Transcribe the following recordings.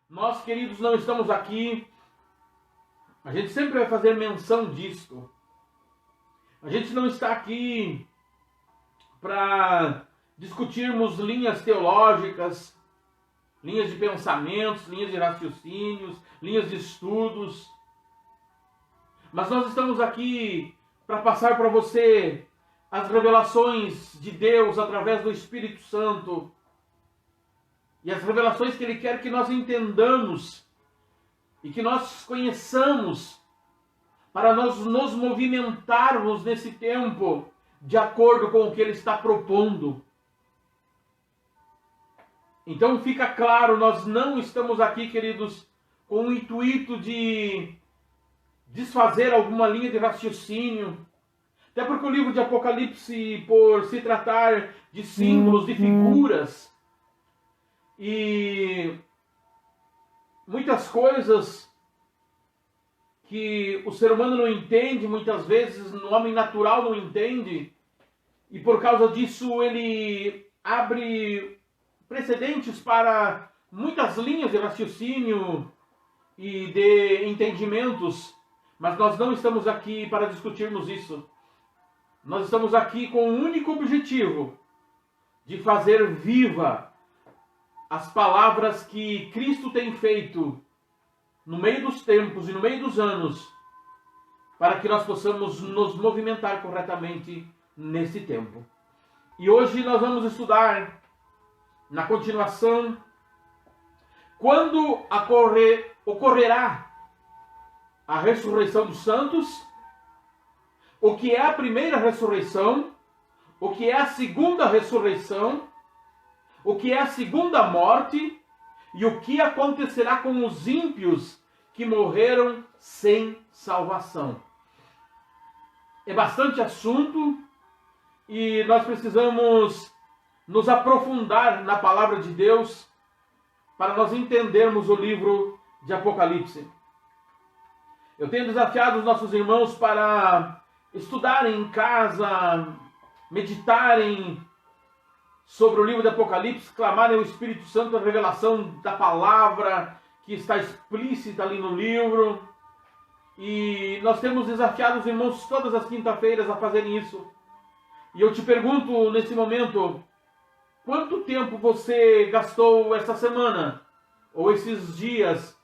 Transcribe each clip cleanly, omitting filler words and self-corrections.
Nós, queridos, não estamos aqui. A gente sempre vai fazer menção disto. A gente não está aqui para discutirmos linhas teológicas, linhas de pensamentos, linhas de raciocínios, linhas de estudos. Mas nós estamos aqui para passar para você as revelações de Deus através do Espírito Santo. E as revelações que Ele quer que nós entendamos e que nós conheçamos para nós nos movimentarmos nesse tempo de acordo com o que Ele está propondo. Então fica claro, nós não estamos aqui, queridos, com o intuito de desfazer alguma linha de raciocínio. Até porque o livro de Apocalipse, por se tratar de símbolos, de figuras, e muitas coisas que o ser humano não entende, muitas vezes o homem natural não entende, e por causa disso ele abre precedentes para muitas linhas de raciocínio e de entendimentos, mas nós não estamos aqui para discutirmos isso. Nós estamos aqui com o único objetivo de fazer viva as palavras que Cristo tem feito no meio dos tempos e no meio dos anos, para que nós possamos nos movimentar corretamente nesse tempo. E hoje nós vamos estudar, na continuação, quando ocorrerá a ressurreição dos santos, o que é a primeira ressurreição, o que é a segunda ressurreição, o que é a segunda morte e o que acontecerá com os ímpios que morreram sem salvação. É bastante assunto e nós precisamos nos aprofundar na palavra de Deus para nós entendermos o livro de Apocalipse. Eu tenho desafiado os nossos irmãos para estudarem em casa, meditarem sobre o livro de Apocalipse, clamarem ao Espírito Santo a revelação da palavra que está explícita ali no livro. E nós temos desafiado os irmãos todas as quinta-feiras a fazerem isso. E eu te pergunto nesse momento, quanto tempo você gastou essa semana ou esses dias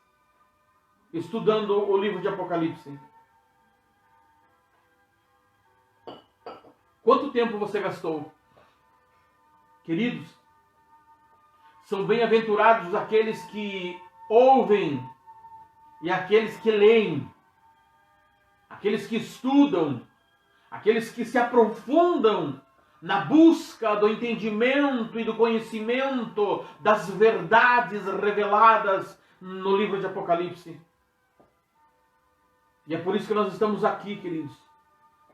estudando o livro de Apocalipse? Quanto tempo você gastou? Queridos, são bem-aventurados aqueles que ouvem e aqueles que leem, aqueles que estudam, aqueles que se aprofundam na busca do entendimento e do conhecimento das verdades reveladas no livro de Apocalipse. E é por isso que nós estamos aqui, queridos,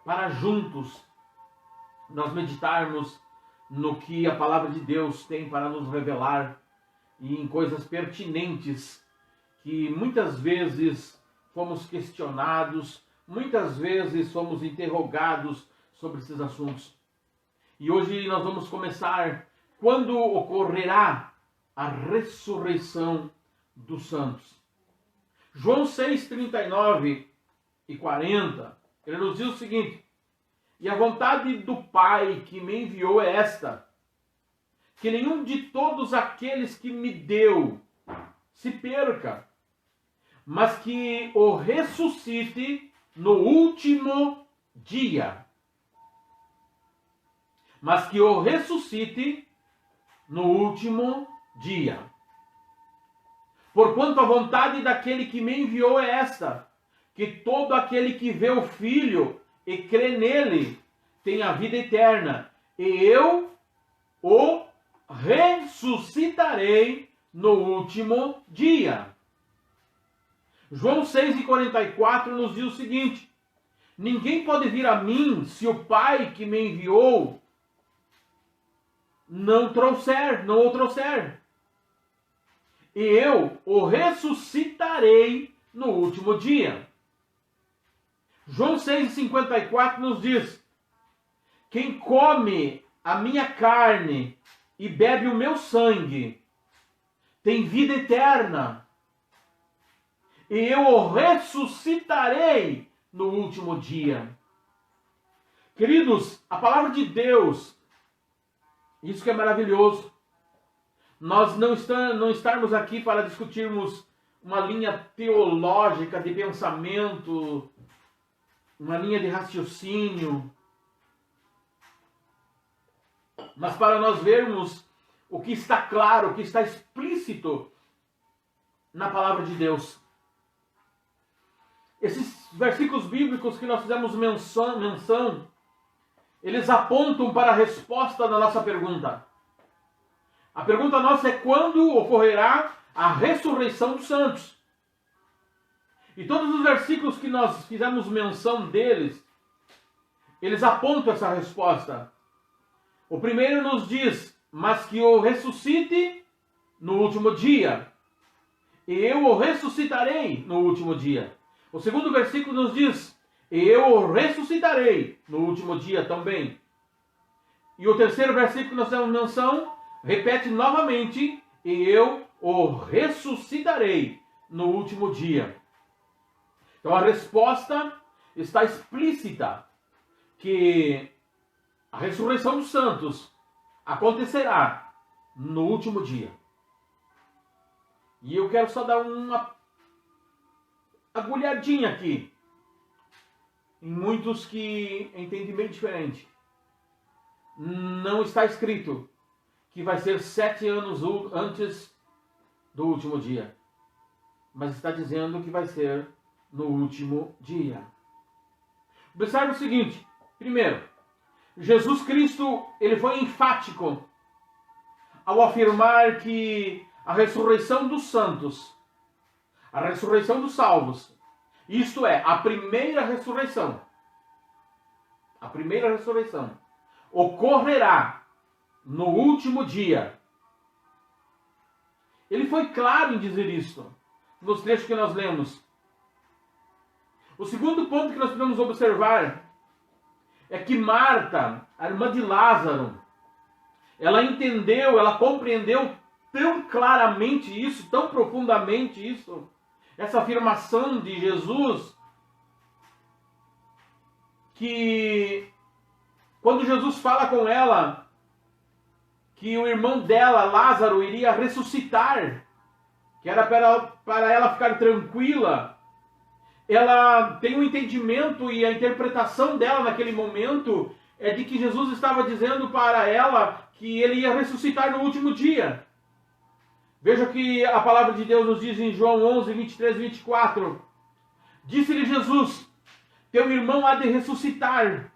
para juntos nós meditarmos no que a palavra de Deus tem para nos revelar e em coisas pertinentes que muitas vezes fomos questionados, muitas vezes fomos interrogados sobre esses assuntos. E hoje nós vamos começar quando ocorrerá a ressurreição dos santos. João 6, 39 e 40, ele nos diz o seguinte: e a vontade do Pai que me enviou é esta, que nenhum de todos aqueles que me deu se perca, mas que o ressuscite no último dia. Mas que o ressuscite no último dia. Porquanto a vontade daquele que me enviou é esta, que todo aquele que vê o Filho e crê nele tem a vida eterna, e eu o ressuscitarei no último dia. João 6,44 nos diz o seguinte: ninguém pode vir a mim se o Pai que me enviou não o trouxer. E eu o ressuscitarei no último dia. João 6,54 nos diz: quem come a minha carne e bebe o meu sangue tem vida eterna, e eu o ressuscitarei no último dia. Queridos, a palavra de Deus, isso que é maravilhoso. Nós não estarmos aqui para discutirmos uma linha teológica de pensamento, uma linha de raciocínio, mas para nós vermos o que está claro, o que está explícito na palavra de Deus. Esses versículos bíblicos que nós fizemos menção, eles apontam para a resposta da nossa pergunta. A pergunta nossa é: quando ocorrerá a ressurreição dos santos? E todos os versículos que nós fizemos menção deles, eles apontam essa resposta. O primeiro nos diz: mas que o ressuscite no último dia, e eu o ressuscitarei no último dia. O segundo versículo nos diz: e eu o ressuscitarei no último dia também. E o terceiro versículo que nós temos menção, repete novamente: e eu o ressuscitarei no último dia. Então a resposta está explícita, que a ressurreição dos santos acontecerá no último dia. E eu quero só dar uma agulhadinha aqui em muitos que entendem bem diferente. Não está escrito que vai ser 7 anos antes do último dia, mas está dizendo que vai ser no último dia. Observe o seguinte: primeiro, Jesus Cristo, ele foi enfático ao afirmar que a ressurreição dos santos, a ressurreição dos salvos, isto é, a primeira ressurreição, ocorrerá no último dia. Ele foi claro em dizer isso nos trechos que nós lemos. O segundo ponto que nós podemos observar é que Marta, a irmã de Lázaro, ela entendeu, ela compreendeu tão claramente isso, tão profundamente isso, essa afirmação de Jesus, que quando Jesus fala com ela que o irmão dela, Lázaro, iria ressuscitar, que era para ela ficar tranquila, ela tem um entendimento e a interpretação dela naquele momento é de que Jesus estava dizendo para ela que ele ia ressuscitar no último dia. Veja que a palavra de Deus nos diz em João 11, 23 e 24. Disse-lhe Jesus: teu irmão há de ressuscitar.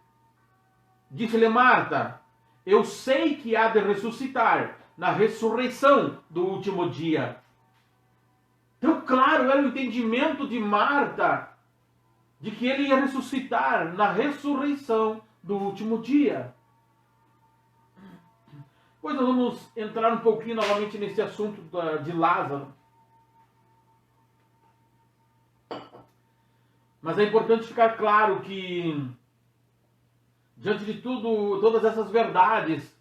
Disse-lhe Marta: eu sei que há de ressuscitar na ressurreição do último dia. Então, claro, era o entendimento de Marta de que ele ia ressuscitar na ressurreição do último dia. Pois nós vamos entrar um pouquinho novamente nesse assunto de Lázaro. Mas é importante ficar claro que, diante de tudo, todas essas verdades,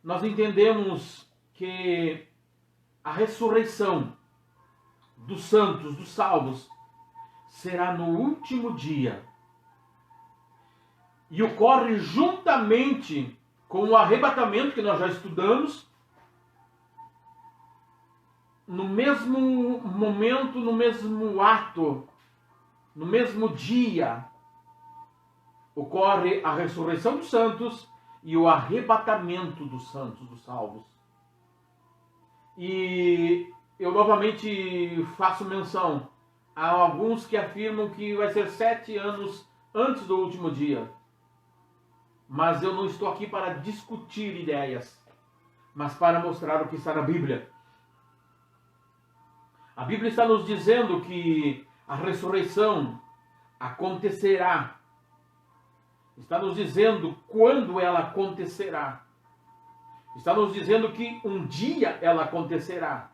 nós entendemos que a ressurreição dos santos, dos salvos, será no último dia. E ocorre juntamente com o arrebatamento que nós já estudamos, no mesmo momento, no mesmo ato, no mesmo dia, ocorre a ressurreição dos santos e o arrebatamento dos santos, dos salvos. E eu novamente faço menção a alguns que afirmam que vai ser 7 anos antes do último dia. Mas eu não estou aqui para discutir ideias, mas para mostrar o que está na Bíblia. A Bíblia está nos dizendo que a ressurreição acontecerá. Está nos dizendo quando ela acontecerá. Está nos dizendo que um dia ela acontecerá.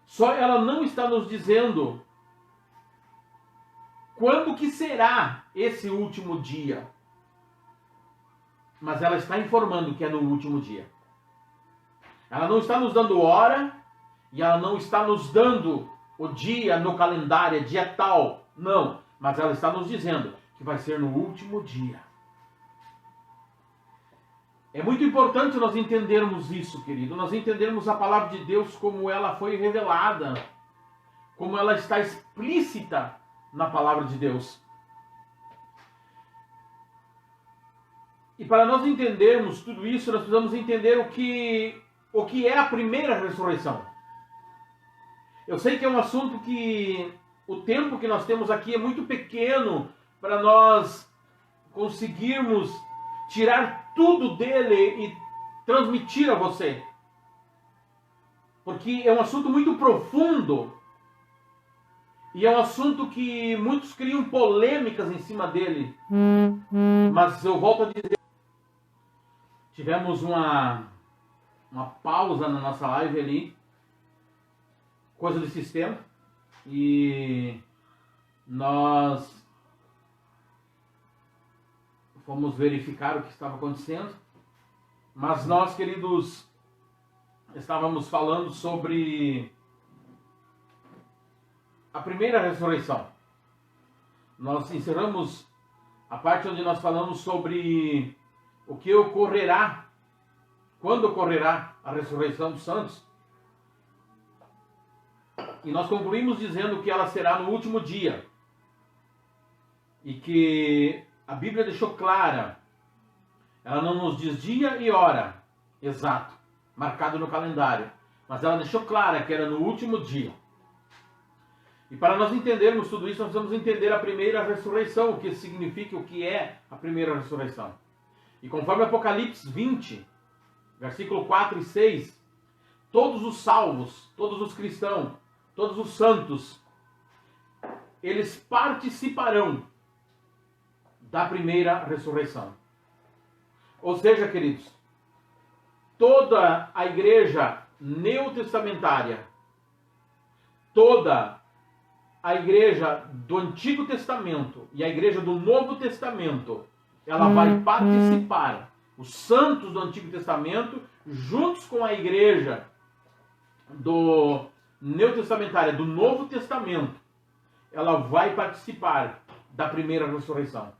Só ela não está nos dizendo quando que será esse último dia. Mas ela está informando que é no último dia. Ela não está nos dando hora e ela não está nos dando o dia no calendário, é dia tal. Não, mas ela está nos dizendo que vai ser no último dia. É muito importante nós entendermos isso, querido. Nós entendermos a palavra de Deus como ela foi revelada, como ela está explícita na palavra de Deus. E para nós entendermos tudo isso, nós precisamos entender o que é a primeira ressurreição. Eu sei que é um assunto que o tempo que nós temos aqui é muito pequeno para nós conseguirmos tirar tudo dele e transmitir a você. Porque é um assunto muito profundo e é um assunto que muitos criam polêmicas em cima dele. Mas eu volto a dizer, tivemos uma pausa na nossa live ali, coisa do sistema, e nós fomos verificar o que estava acontecendo, mas nós, queridos, estávamos falando sobre a primeira ressurreição. Nós encerramos a parte onde nós falamos sobre o que ocorrerá, quando ocorrerá a ressurreição dos santos. E nós concluímos dizendo que ela será no último dia. E que a Bíblia deixou clara, ela não nos diz dia e hora exato, marcado no calendário, mas ela deixou clara que era no último dia. E para nós entendermos tudo isso, nós precisamos entender a primeira ressurreição, o que significa, o que é a primeira ressurreição. E conforme Apocalipse 20, versículo 4 e 6, todos os salvos, todos os cristãos, todos os santos, eles participarão da primeira ressurreição. Ou seja, queridos, toda a igreja neotestamentária, toda a igreja do Antigo Testamento e a igreja do Novo Testamento, ela vai participar, os santos do Antigo Testamento, juntos com a igreja do neotestamentária, do Novo Testamento, ela vai participar da primeira ressurreição.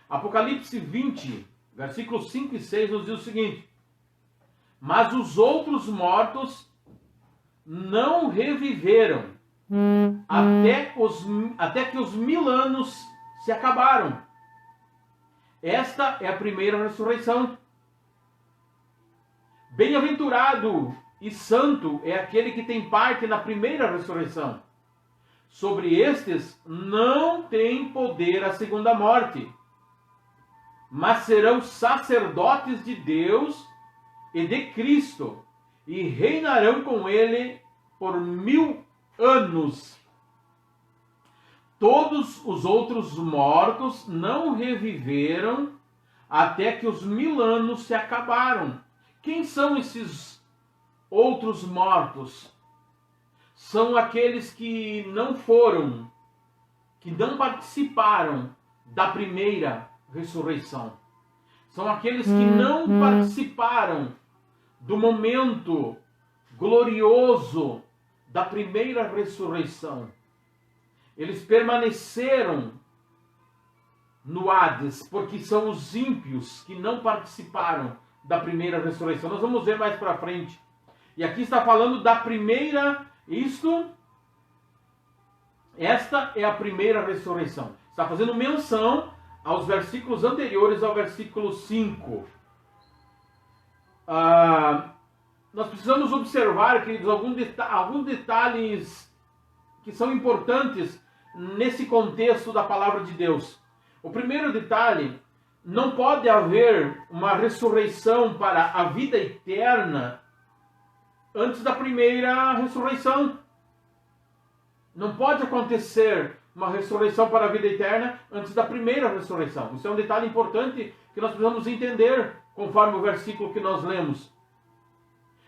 Apocalipse 20, versículos 5 e 6 nos diz o seguinte: mas os outros mortos não reviveram até que os 1000 anos se acabaram. Esta é a primeira ressurreição. Bem-aventurado e santo é aquele que tem parte na primeira ressurreição. Sobre estes não tem poder a segunda morte, mas serão sacerdotes de Deus e de Cristo, e reinarão com ele por 1000 anos. Todos os outros mortos não reviveram até que os 1000 anos se acabaram. Quem são esses outros mortos? São aqueles que não foram, que não participaram da primeira ressurreição. São aqueles que não participaram do momento glorioso da primeira ressurreição. Eles permaneceram no Hades, porque são os ímpios que não participaram da primeira ressurreição. Nós vamos ver mais para frente. E aqui está falando da primeira, esta é a primeira ressurreição. Está fazendo menção aos versículos anteriores ao versículo 5. Nós precisamos observar, queridos, alguns detalhes que são importantes nesse contexto da palavra de Deus. O primeiro detalhe: não pode haver uma ressurreição para a vida eterna antes da primeira ressurreição. Não pode acontecer uma ressurreição para a vida eterna antes da primeira ressurreição. Isso é um detalhe importante que nós precisamos entender, conforme o versículo que nós lemos.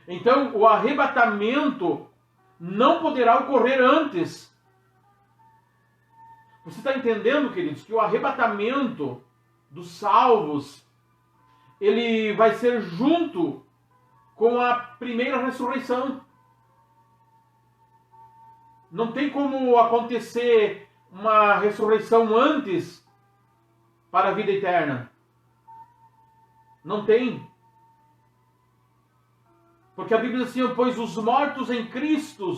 Então, o arrebatamento não poderá ocorrer antes. Você está entendendo, queridos, que o arrebatamento dos salvos, ele vai ser junto com a primeira ressurreição. Não tem como acontecer uma ressurreição antes para a vida eterna. Não tem. Porque a Bíblia diz assim, pois os mortos em Cristo,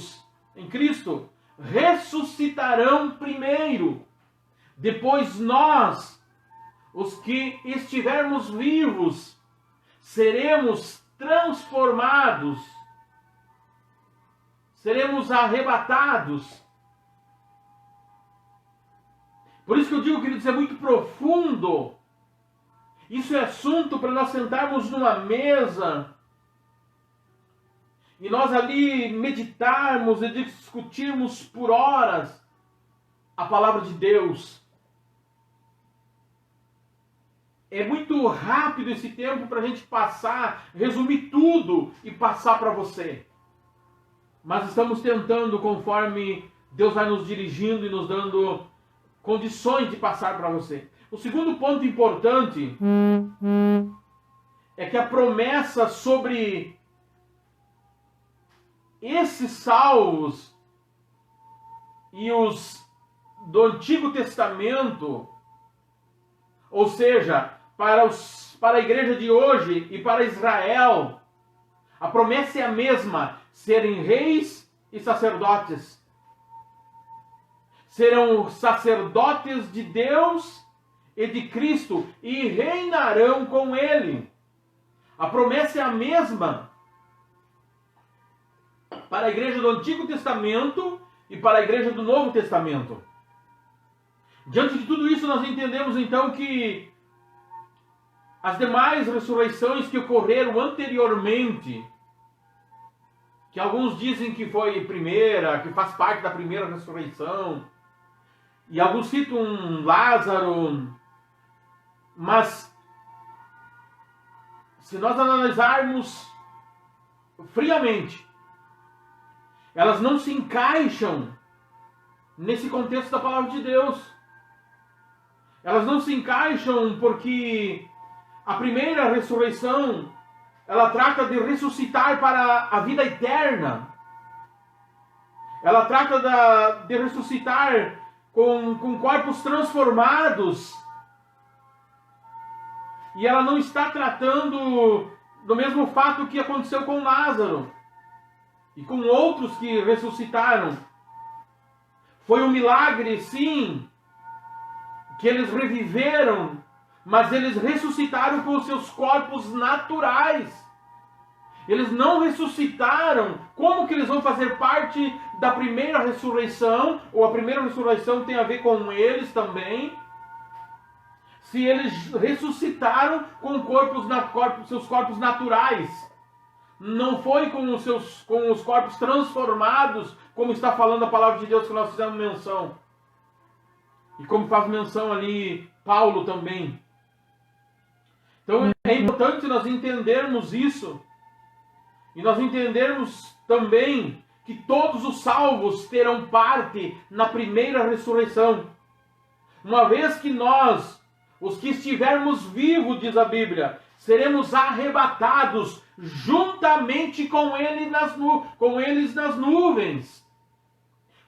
ressuscitarão primeiro. Depois nós, os que estivermos vivos, seremos transformados, seremos arrebatados. Por isso que eu digo, queridos, é muito profundo. Isso é assunto para nós sentarmos numa mesa e nós ali meditarmos e discutirmos por horas a palavra de Deus. É muito rápido esse tempo para a gente passar, resumir tudo e passar para você. Mas estamos tentando, conforme Deus vai nos dirigindo e nos dando condições de passar para você. O segundo ponto importante é que a promessa sobre esses salvos e os do Antigo Testamento, ou seja, para a igreja de hoje e para Israel, a promessa é a mesma: serem reis e sacerdotes. Serão sacerdotes de Deus e de Cristo e reinarão com Ele. A promessa é a mesma para a igreja do Antigo Testamento e para a igreja do Novo Testamento. Diante de tudo isso, nós entendemos então que as demais ressurreições que ocorreram anteriormente, que alguns dizem que foi primeira, que faz parte da primeira ressurreição, e alguns citam Lázaro, mas se nós analisarmos friamente, elas não se encaixam nesse contexto da palavra de Deus. Elas não se encaixam porque a primeira ressurreição, ela trata de ressuscitar para a vida eterna. Ela trata de ressuscitar com corpos transformados. E ela não está tratando do mesmo fato que aconteceu com Lázaro e com outros que ressuscitaram. Foi um milagre, sim, que eles reviveram, mas eles ressuscitaram com os seus corpos naturais. Eles não ressuscitaram. Como que eles vão fazer parte da primeira ressurreição? Ou a primeira ressurreição tem a ver com eles também? Se eles ressuscitaram com seus corpos naturais. Não foi com os corpos transformados, como está falando a palavra de Deus que nós fizemos menção. E como faz menção ali Paulo também. Então é importante nós entendermos isso. E nós entendermos também que todos os salvos terão parte na primeira ressurreição. Uma vez que nós, os que estivermos vivos, diz a Bíblia, seremos arrebatados juntamente com eles nas nuvens.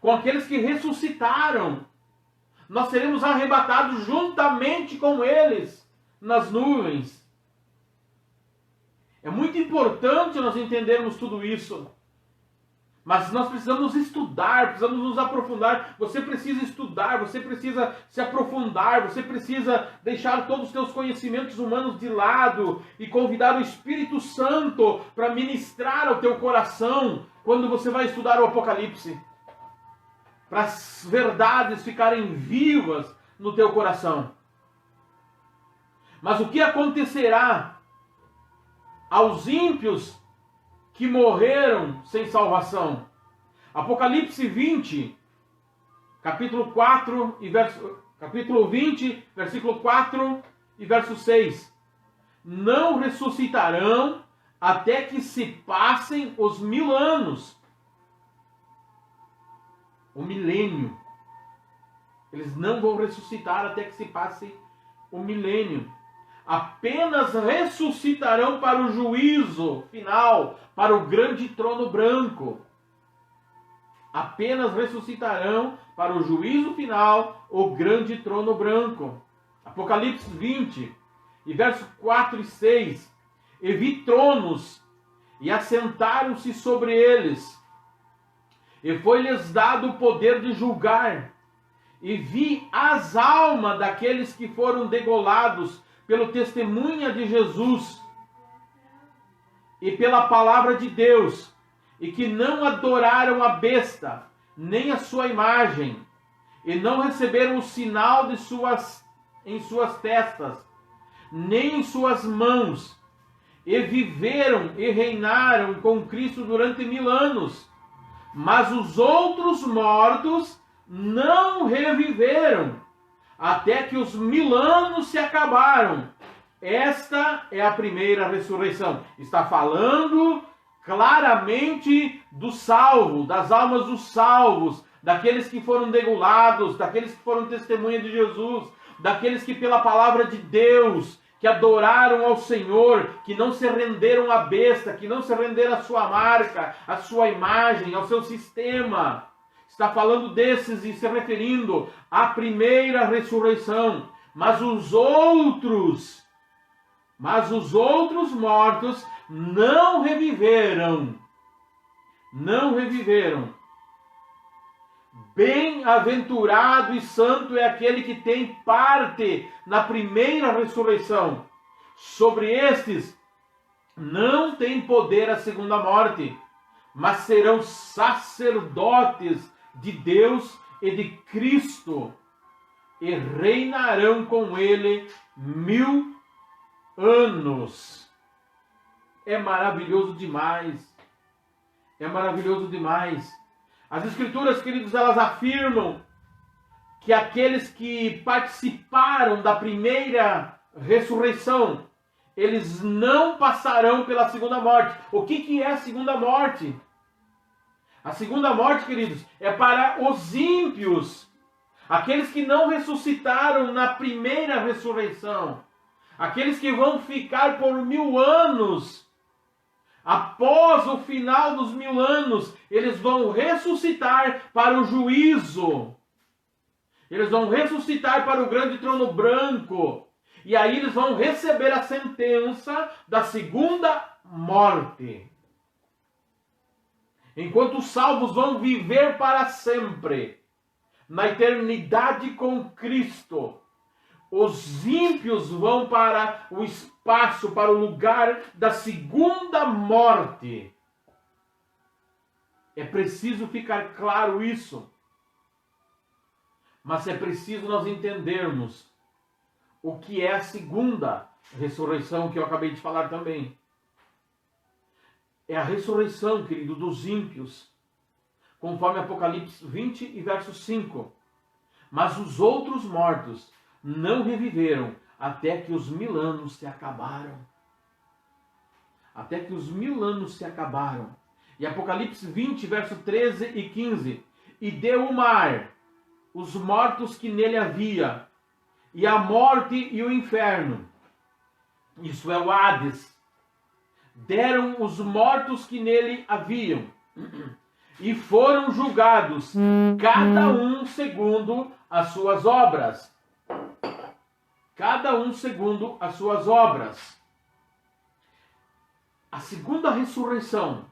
Com aqueles que ressuscitaram. Nós seremos arrebatados juntamente com eles nas nuvens. É muito importante nós entendermos tudo isso. Mas nós precisamos estudar, precisamos nos aprofundar. Você precisa estudar, você precisa se aprofundar, você precisa deixar todos os seus conhecimentos humanos de lado e convidar o Espírito Santo para ministrar ao teu coração quando você vai estudar o Apocalipse. Para as verdades ficarem vivas no teu coração. Mas o que acontecerá aos ímpios que morreram sem salvação? Apocalipse 20, capítulo 20, versículo 4 e verso 6. Não ressuscitarão até que se passem os 1000 anos. O milênio. Eles não vão ressuscitar até que se passe o milênio. Apenas ressuscitarão para o juízo final, para o grande trono branco. apenas ressuscitarão para o juízo final, o grande trono branco. Apocalipse 20, e verso 4 e 6. E vi tronos, e assentaram-se sobre eles, e foi-lhes dado o poder de julgar. E vi as almas daqueles que foram degolados pelo testemunho de Jesus e pela palavra de Deus, e que não adoraram a besta, nem a sua imagem, e não receberam o sinal de em suas testas, nem em suas mãos, e viveram e reinaram com Cristo durante 1000 anos. Mas os outros mortos não reviveram, até que os 1000 anos se acabaram. Esta é a primeira ressurreição. Está falando claramente do salvo, das almas dos salvos, daqueles que foram degolados, daqueles que foram testemunha de Jesus, daqueles que pela palavra de Deus, que adoraram ao Senhor, que não se renderam à besta, que não se renderam à sua marca, à sua imagem, ao seu sistema. Está falando desses e se referindo à primeira ressurreição. Mas os outros mortos não reviveram. Não reviveram. Bem-aventurado e santo é aquele que tem parte na primeira ressurreição. Sobre estes não tem poder a segunda morte, mas serão sacerdotes de Deus e de Cristo, e reinarão com ele 1000 anos. É maravilhoso demais. É maravilhoso demais. As Escrituras, queridos, elas afirmam que aqueles que participaram da primeira ressurreição, eles não passarão pela segunda morte. O que é a segunda morte? A segunda morte, queridos, é para os ímpios, aqueles que não ressuscitaram na primeira ressurreição, aqueles que vão ficar por 1000 anos. Após o final dos 1000 anos, eles vão ressuscitar para o juízo. Eles vão ressuscitar para o grande trono branco. E aí eles vão receber a sentença da segunda morte. Enquanto os salvos vão viver para sempre, na eternidade com Cristo, os ímpios vão para o espaço, para o lugar da segunda morte. É preciso ficar claro isso. Mas é preciso nós entendermos o que é a segunda ressurreição, que eu acabei de falar também. É a ressurreição, querido, dos ímpios, conforme Apocalipse 20 e verso 5. Mas os outros mortos não reviveram até que os 1000 anos se acabaram. Até que os 1000 anos se acabaram. E Apocalipse 20, verso 13 e 15. E deu o mar os mortos que nele havia, e a morte e o inferno, isso é o Hades, deram os mortos que nele haviam, e foram julgados, cada um segundo as suas obras. Cada um segundo as suas obras. A segunda ressurreição,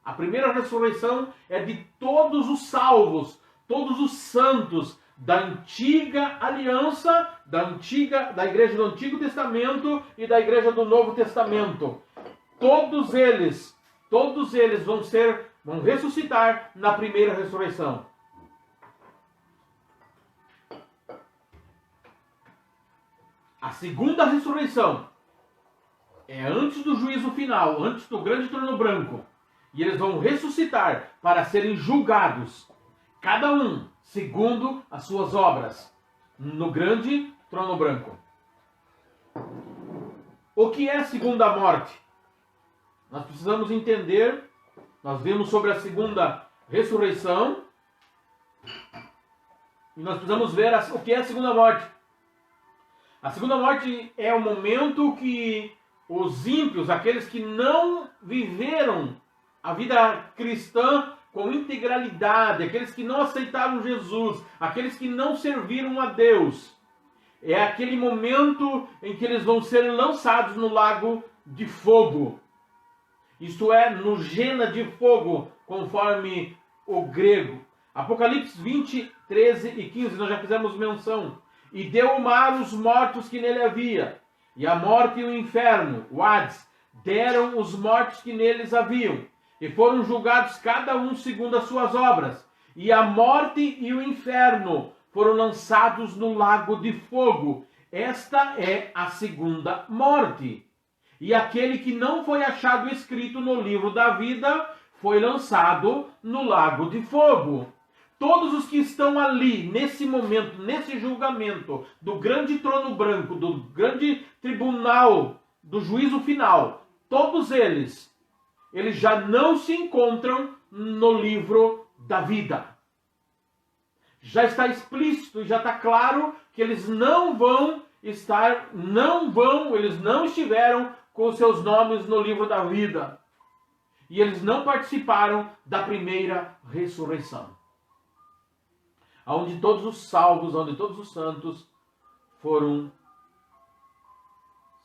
a primeira ressurreição é de todos os salvos, todos os santos da antiga aliança, da igreja do Antigo Testamento e da igreja do Novo Testamento. Todos eles vão ressuscitar na primeira ressurreição. A segunda ressurreição é antes do juízo final, antes do grande trono branco. E eles vão ressuscitar para serem julgados, cada um segundo as suas obras, no grande trono branco. O que é a segunda morte? Nós precisamos entender, nós vimos sobre a segunda ressurreição, e nós precisamos ver o que é a segunda morte. A segunda morte é o momento que os ímpios, aqueles que não viveram a vida cristã com integralidade, aqueles que não aceitaram Jesus, aqueles que não serviram a Deus, é aquele momento em que eles vão ser lançados no lago de fogo. Isto é, no Gena de fogo, conforme o grego. Apocalipse 20, 13 e 15, nós já fizemos menção. E deu o mar os mortos que nele havia, e a morte e o inferno, o Hades, deram os mortos que neles haviam, e foram julgados cada um segundo as suas obras. E a morte e o inferno foram lançados no lago de fogo. Esta é a segunda morte. E aquele que não foi achado escrito no livro da vida foi lançado no lago de fogo. Todos os que estão ali, nesse momento, nesse julgamento, do grande trono branco, do grande tribunal, do juízo final, todos eles já não se encontram no livro da vida. Já está explícito, já está claro que eles não estiveram com os seus nomes no livro da vida. E eles não participaram da primeira ressurreição. Onde todos os salvos, onde todos os santos foram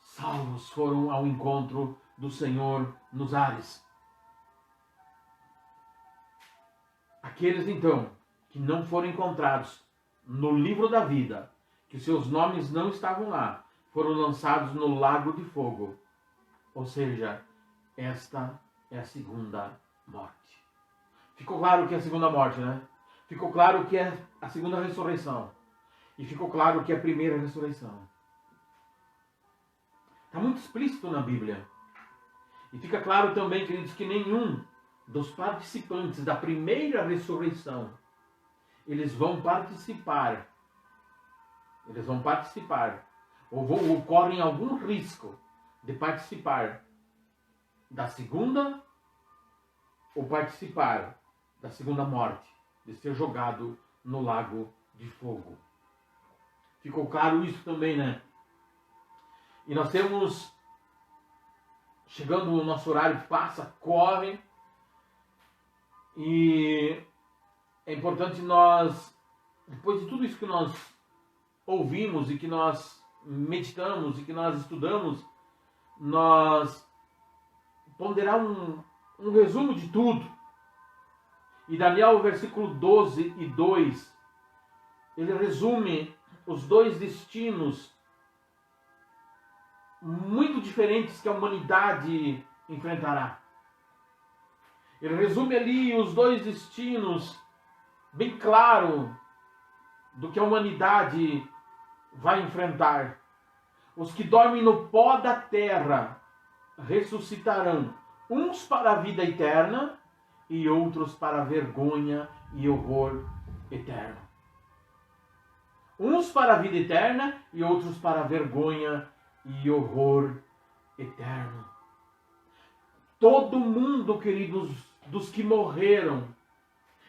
salvos, foram ao encontro do Senhor nos ares. Aqueles, então, que não foram encontrados no livro da vida, que seus nomes não estavam lá, foram lançados no lago de fogo. Ou seja, esta é a segunda morte. Ficou claro que é a segunda morte, né? Ficou claro que é a segunda ressurreição. E ficou claro que é a primeira ressurreição. Está muito explícito na Bíblia. E fica claro também, queridos, que nenhum dos participantes da primeira ressurreição, eles vão participar, ou correm algum risco de participar da segunda, ou participar da segunda morte, de ser jogado no lago de fogo. Ficou claro isso também, né? E nós temos, chegando o nosso horário, passa, corre, e é importante nós, depois de tudo isso que nós ouvimos e que nós meditamos e que nós estudamos, nós ponderar um resumo de tudo. E Daniel, versículo 12 e 2, ele resume os dois destinos muito diferentes que a humanidade enfrentará. Ele resume ali os dois destinos bem claro do que a humanidade vai enfrentar. Os que dormem no pó da terra ressuscitarão, uns para a vida eterna e outros para a vergonha e horror eterno. Uns para a vida eterna e outros para a vergonha e horror eterno. Todo mundo, queridos, dos que morreram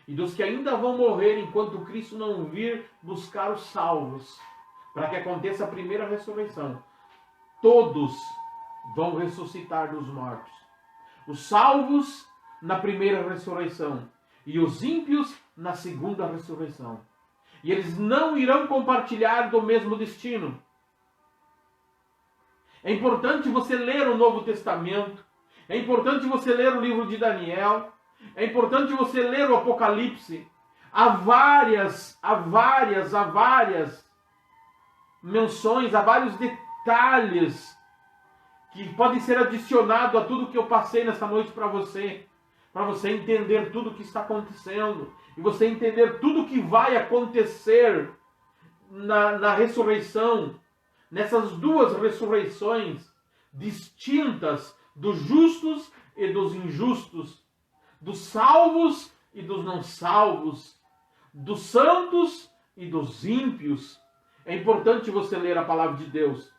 e dos que ainda vão morrer enquanto Cristo não vir buscar os salvos, para que aconteça a primeira ressurreição, todos vão ressuscitar dos mortos. Os salvos na primeira ressurreição e os ímpios na segunda ressurreição. E eles não irão compartilhar do mesmo destino. É importante você ler o Novo Testamento, é importante você ler o livro de Daniel, é importante você ler o Apocalipse. Há várias menções, há vários detalhes que podem ser adicionados a tudo que eu passei nessa noite para você entender tudo o que está acontecendo e você entender tudo o que vai acontecer na ressurreição, nessas duas ressurreições distintas dos justos e dos injustos, dos salvos e dos não salvos, dos santos e dos ímpios. É importante você ler a palavra de Deus.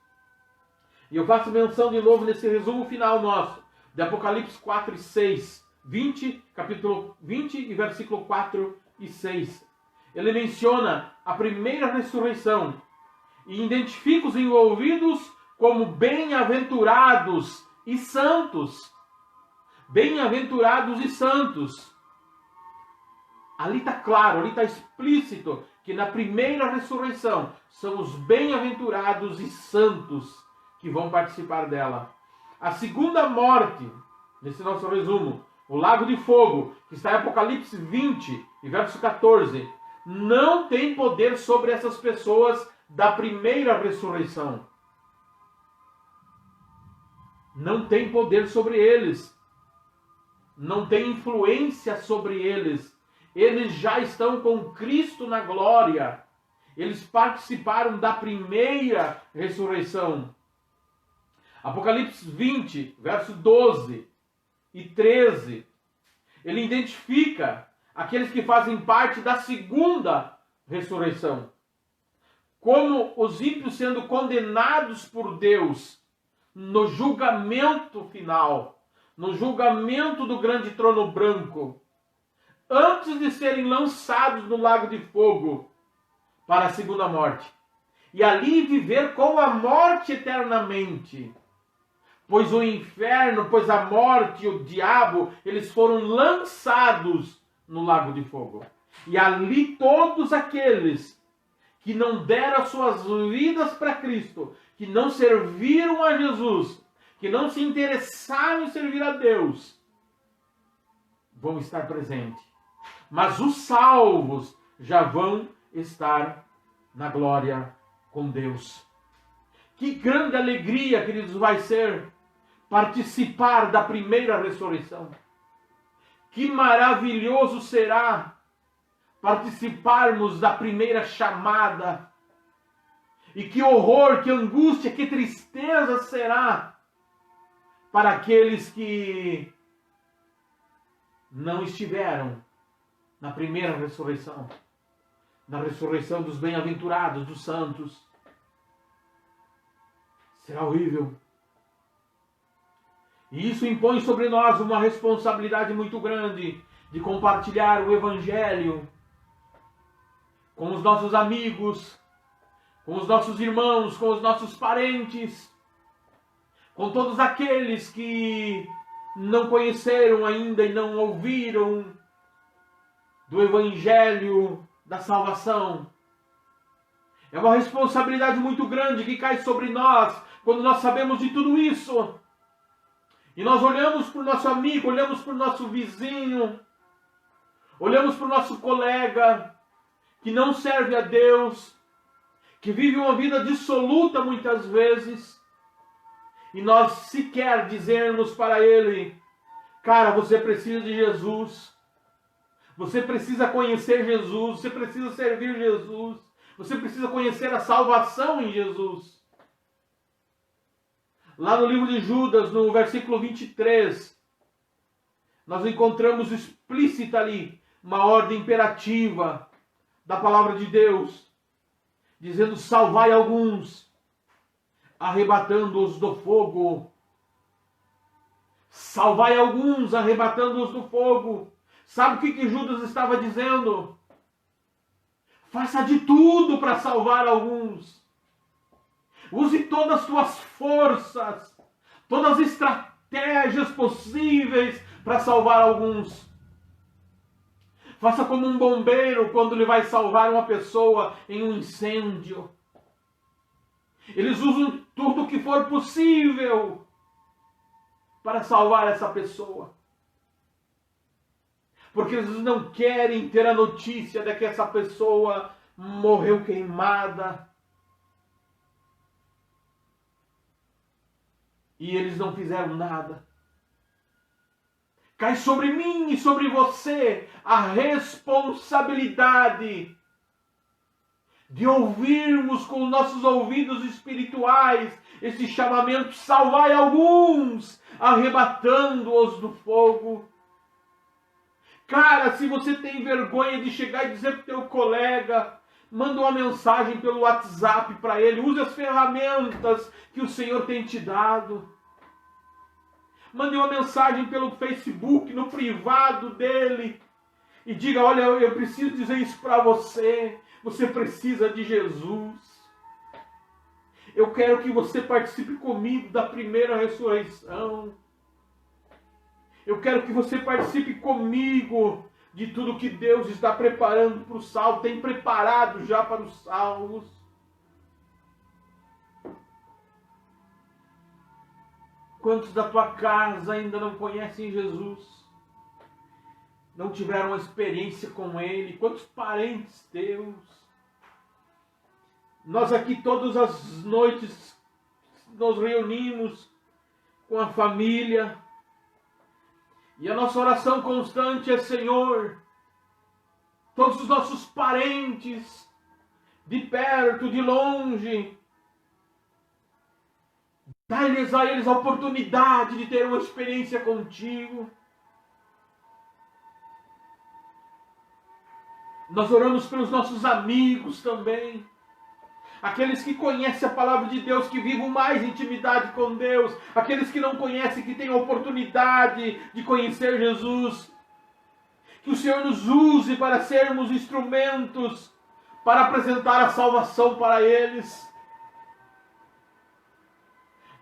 E eu faço menção de novo nesse resumo final nosso, de Apocalipse 4 e 6, capítulo 20 e versículo 4 e 6. Ele menciona a primeira ressurreição e identifica os envolvidos como bem-aventurados e santos. Bem-aventurados e santos. Ali está claro, ali está explícito que na primeira ressurreição são os bem-aventurados e santos que vão participar dela. A segunda morte, nesse nosso resumo, o lago de fogo, que está em Apocalipse 20 e verso 14, não tem poder sobre essas pessoas da primeira ressurreição. Não tem poder sobre eles. Não tem influência sobre eles. Eles já estão com Cristo na glória. Eles participaram da primeira ressurreição. Apocalipse 20, verso 12 e 13. Ele identifica aqueles que fazem parte da segunda ressurreição. Como os ímpios sendo condenados por Deus no julgamento final, no julgamento do grande trono branco, antes de serem lançados no lago de fogo para a segunda morte. E ali viver com a morte eternamente. Pois o inferno, pois a morte e o diabo, eles foram lançados no lago de fogo. E ali todos aqueles que não deram as suas vidas para Cristo, que não serviram a Jesus, que não se interessaram em servir a Deus, vão estar presentes. Mas os salvos já vão estar na glória com Deus. Que grande alegria, queridos, vai ser participar da primeira ressurreição. Que maravilhoso será participarmos da primeira chamada. E que horror, que angústia, que tristeza será para aqueles que não estiveram na primeira ressurreição, na ressurreição dos bem-aventurados, dos santos. Será horrível. E isso impõe sobre nós uma responsabilidade muito grande de compartilhar o Evangelho com os nossos amigos, com os nossos irmãos, com os nossos parentes, com todos aqueles que não conheceram ainda e não ouviram do Evangelho da salvação. É uma responsabilidade muito grande que cai sobre nós quando nós sabemos de tudo isso. E nós olhamos para o nosso amigo, olhamos para o nosso vizinho, olhamos para o nosso colega que não serve a Deus, que vive uma vida dissoluta muitas vezes, e nós sequer dizermos para ele: cara, você precisa de Jesus, você precisa conhecer Jesus, você precisa servir Jesus, você precisa conhecer a salvação em Jesus. Lá no livro de Judas, no versículo 23, nós encontramos explícita ali uma ordem imperativa da palavra de Deus, dizendo: salvai alguns, arrebatando-os do fogo. Salvai alguns, arrebatando-os do fogo. Sabe o que Judas estava dizendo? Faça de tudo para salvar alguns. Use todas as suas forças, todas as estratégias possíveis para salvar alguns. Faça como um bombeiro quando ele vai salvar uma pessoa em um incêndio. Eles usam tudo o que for possível para salvar essa pessoa. Porque eles não querem ter a notícia de que essa pessoa morreu queimada. E eles não fizeram nada. Cai sobre mim e sobre você a responsabilidade de ouvirmos com nossos ouvidos espirituais esse chamamento: salvai alguns, arrebatando-os do fogo. Cara, se você tem vergonha de chegar e dizer para o teu colega, manda uma mensagem pelo WhatsApp para ele, use as ferramentas que o Senhor tem te dado. Mande uma mensagem pelo Facebook, no privado dele, e diga: olha, eu preciso dizer isso para você. Você precisa de Jesus. Eu quero que você participe comigo da primeira ressurreição. Eu quero que você participe comigo de tudo que Deus está preparando para os salvos, tem preparado já para os salvos. Quantos da tua casa ainda não conhecem Jesus? Não tiveram uma experiência com Ele? Quantos parentes teus? Nós aqui todas as noites nos reunimos com a família. E a nossa oração constante é: Senhor, todos os nossos parentes, de perto, de longe, dá-lhes a eles a oportunidade de ter uma experiência contigo. Nós oramos pelos nossos amigos também. Aqueles que conhecem a palavra de Deus, que vivam mais intimidade com Deus. Aqueles que não conhecem, que têm a oportunidade de conhecer Jesus. Que o Senhor nos use para sermos instrumentos para apresentar a salvação para eles.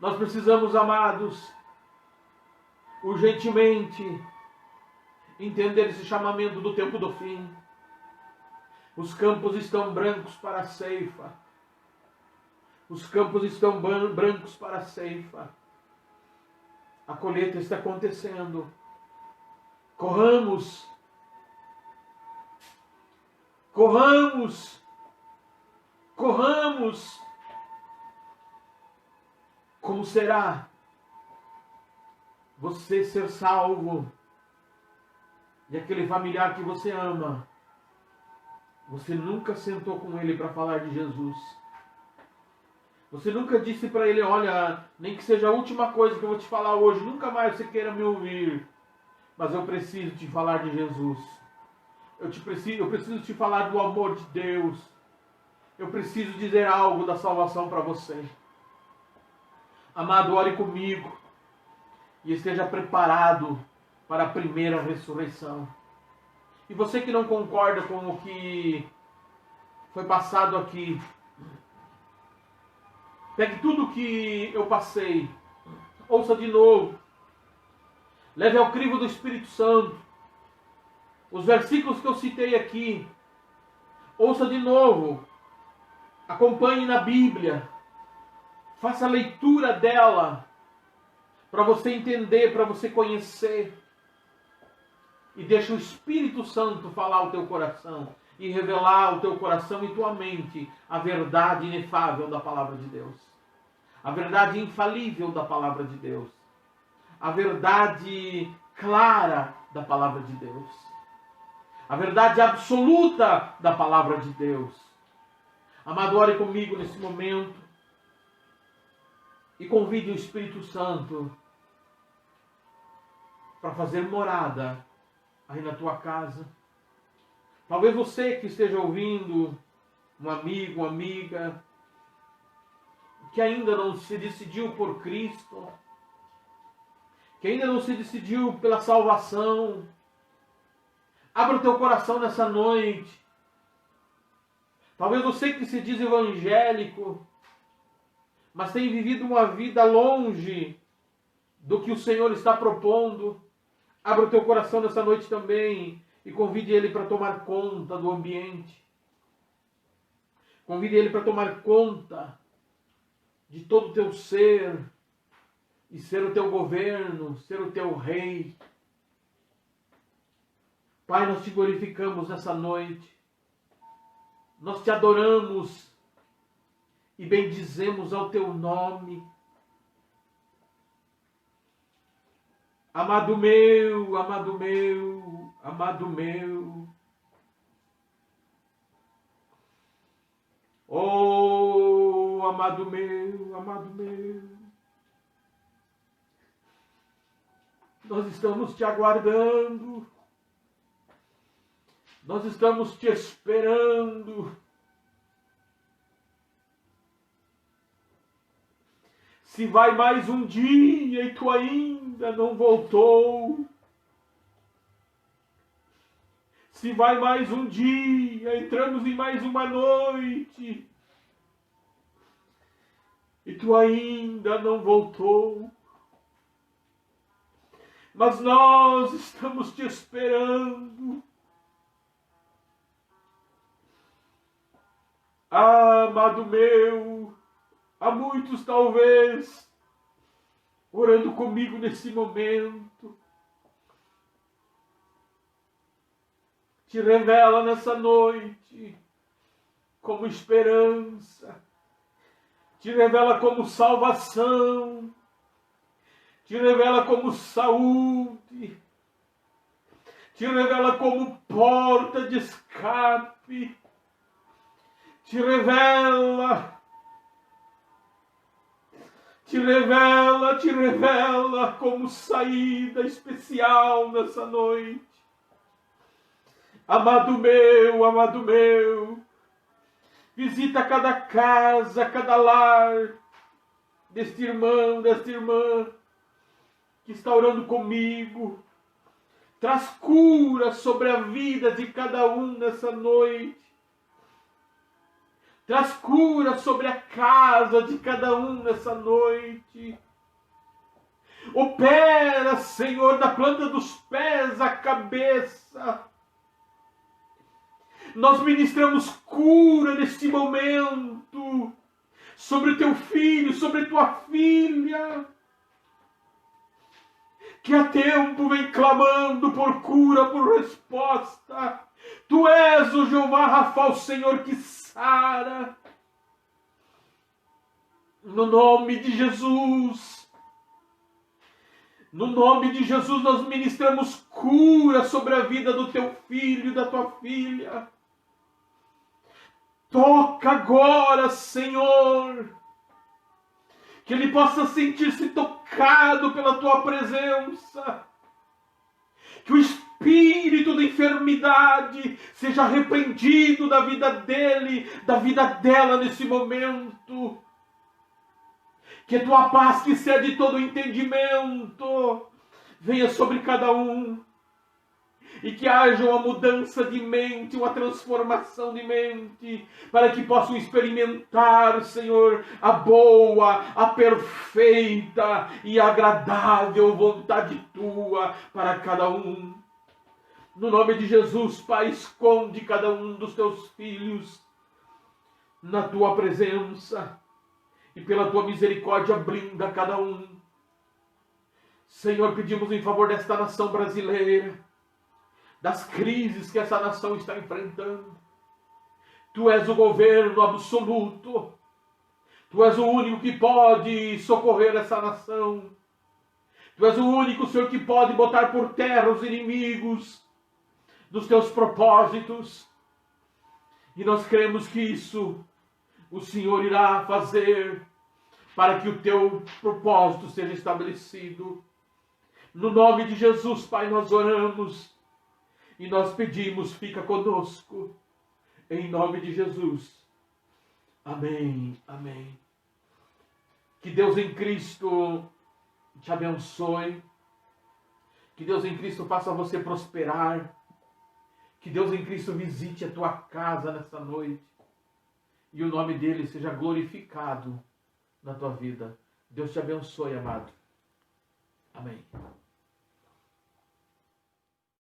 Nós precisamos, amados, urgentemente entender esse chamamento do tempo do fim. Os campos estão brancos para a ceifa. Os campos estão brancos para a ceifa. A colheita está acontecendo. Corramos. Corramos. Corramos. Como será você ser salvo e aquele familiar que você ama, você nunca sentou com ele para falar de Jesus? Você nunca disse para ele: olha, nem que seja a última coisa que eu vou te falar hoje, nunca mais você queira me ouvir, mas eu preciso te falar de Jesus. Eu preciso te falar do amor de Deus. Eu preciso dizer algo da salvação para você. Amado, ore comigo e esteja preparado para a primeira ressurreição. E você que não concorda com o que foi passado aqui, pegue tudo o que eu passei, ouça de novo, leve ao crivo do Espírito Santo os versículos que eu citei aqui, ouça de novo, acompanhe na Bíblia, faça a leitura dela, para você entender, para você conhecer. E deixa o Espírito Santo falar ao teu coração e revelar ao teu coração e tua mente a verdade inefável da palavra de Deus. A verdade infalível da palavra de Deus. A verdade clara da palavra de Deus. A verdade absoluta da palavra de Deus. Amado, ore comigo nesse momento e convide o Espírito Santo para fazer morada aí na tua casa. Talvez você que esteja ouvindo, um amigo, uma amiga, que ainda não se decidiu por Cristo, que ainda não se decidiu pela salvação, abra o teu coração nessa noite. Talvez você que se diz evangélico, mas tem vivido uma vida longe do que o Senhor está propondo, abra o teu coração nessa noite também e convide Ele para tomar conta do ambiente. Convide Ele para tomar conta de todo o teu ser e ser o teu governo, ser o teu rei. Pai, nós te glorificamos nessa noite. Nós te adoramos e bendizemos ao teu nome. Amado meu, amado meu, amado meu. Oh, amado meu, amado meu. Nós estamos te aguardando. Nós estamos te esperando. Se vai mais um dia e tu ainda não voltou. Se vai mais um dia, entramos em mais uma noite e tu ainda não voltou. Mas nós estamos te esperando. Ah, amado meu, há muitos talvez orando comigo nesse momento. Te revela nessa noite como esperança, te revela como salvação, te revela como saúde, te revela como porta de escape, te revela como saída especial nessa noite. Amado meu, visita cada casa, cada lar deste irmão, desta irmã que está orando comigo. Traz cura sobre a vida de cada um nessa noite. Traz cura sobre a casa de cada um nessa noite. Opera, Senhor, da planta dos pés à cabeça. Nós ministramos cura neste momento sobre o teu filho, sobre tua filha, que há tempo vem clamando por cura, por resposta. Tu és o Jeová Rafa, o Senhor que sara. No nome de Jesus, nós ministramos cura sobre a vida do teu filho e da tua filha. Toca agora, Senhor, que ele possa sentir-se tocado pela tua presença, que o espírito da enfermidade seja repreendido da vida dele, da vida dela nesse momento, que a tua paz, que excede todo entendimento, venha sobre cada um, e que haja uma mudança de mente, uma transformação de mente, para que possam experimentar, Senhor, a boa, a perfeita e agradável vontade tua para cada um. No nome de Jesus, Pai, esconde cada um dos teus filhos na tua presença e pela tua misericórdia blinda cada um. Senhor, pedimos em favor desta nação brasileira, das crises que essa nação está enfrentando. Tu és o governo absoluto. Tu és o único que pode socorrer essa nação. Tu és o único, Senhor, que pode botar por terra os inimigos dos teus propósitos. E nós cremos que isso o Senhor irá fazer para que o teu propósito seja estabelecido. No nome de Jesus, Pai, nós oramos. E nós pedimos, fica conosco, em nome de Jesus. Amém, amém. Que Deus em Cristo te abençoe. Que Deus em Cristo faça você prosperar. Que Deus em Cristo visite a tua casa nessa noite. E o nome dele seja glorificado na tua vida. Deus te abençoe, amado. Amém.